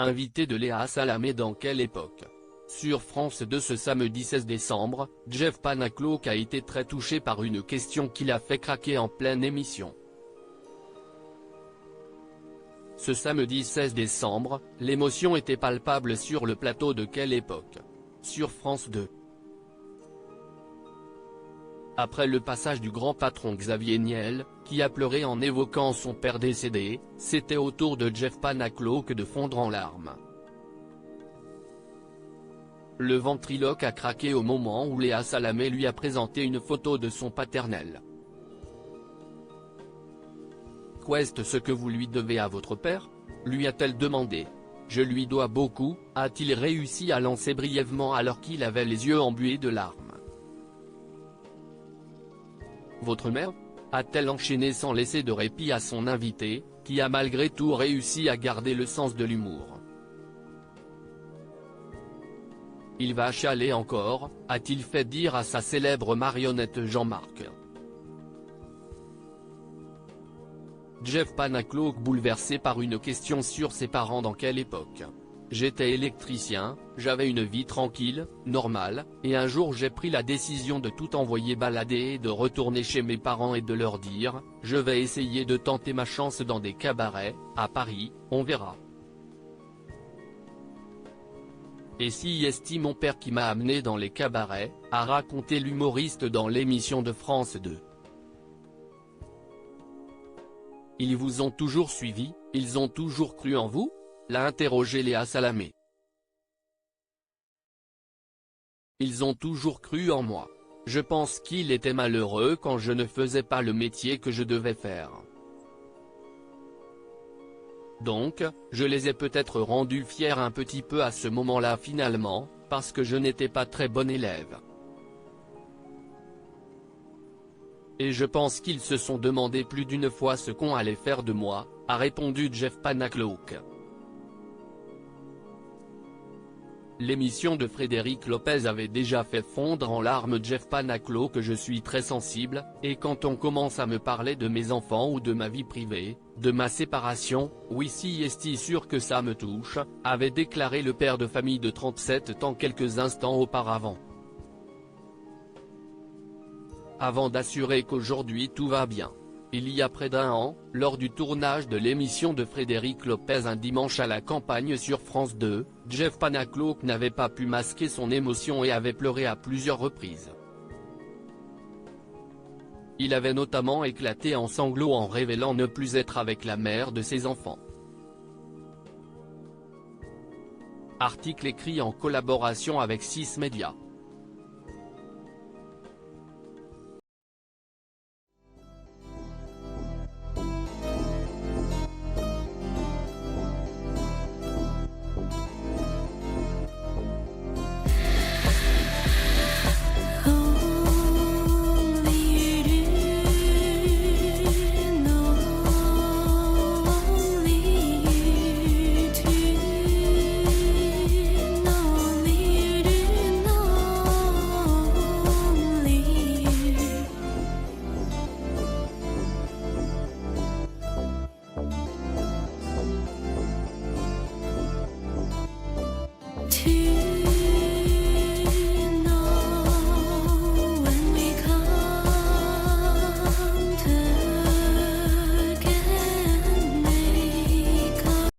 Invité de Léa Salamé dans Quelle époque? Sur France 2 ce samedi 16 décembre, Jeff Panaclock a été très touché par une question qui l'a fait craquer en pleine émission. Ce samedi 16 décembre, l'émotion était palpable sur le plateau de Quelle époque? Sur France 2. Après le passage du grand patron Xavier Niel, qui a pleuré en évoquant son père décédé, c'était au tour de Jeff Panaclock de fondre en larmes. Le ventriloque a craqué au moment où Léa Salamé lui a présenté une photo de son paternel. Qu'est-ce ce que vous lui devez à votre père? Lui a-t-elle demandé. Je lui dois beaucoup, a-t-il réussi à lancer brièvement alors qu'il avait les yeux embués de larmes. Votre mère? A-t-elle enchaîné sans laisser de répit à son invité, qui a malgré tout réussi à garder le sens de l'humour. Il va chialer encore, a-t-il fait dire à sa célèbre marionnette Jean-Marc. Jeff Panaclock bouleversé par une question sur ses parents dans Quelle époque? J'étais électricien, j'avais une vie tranquille, normale, et un jour j'ai pris la décision de tout envoyer balader et de retourner chez mes parents et de leur dire, je vais essayer de tenter ma chance dans des cabarets, à Paris, on verra. Et si est mon père qui m'a amené dans les cabarets, a raconté l'humoriste dans l'émission de France 2. Ils vous ont toujours suivi, ils ont toujours cru en vous? L'a interrogé Léa Salamé. Ils ont toujours cru en moi. Je pense qu'il était malheureux quand je ne faisais pas le métier que je devais faire. Donc, je les ai peut-être rendus fiers un petit peu à ce moment-là finalement, parce que je n'étais pas très bon élève. Et je pense qu'ils se sont demandé plus d'une fois ce qu'on allait faire de moi, a répondu Jeff Panaclock. L'émission de Frédéric Lopez avait déjà fait fondre en larmes Jeff Panaclock. Je suis très sensible, et quand on commence à me parler de mes enfants ou de ma vie privée, de ma séparation, oui si est sûr que ça me touche, avait déclaré le père de famille de 37 ans quelques instants auparavant. Avant d'assurer qu'aujourd'hui tout va bien. Il y a près d'un an, lors du tournage de l'émission de Frédéric Lopez un dimanche à la campagne sur France 2, Jeff Panaclock n'avait pas pu masquer son émotion et avait pleuré à plusieurs reprises. Il avait notamment éclaté en sanglots en révélant ne plus être avec la mère de ses enfants. Article écrit en collaboration avec 6 Médias.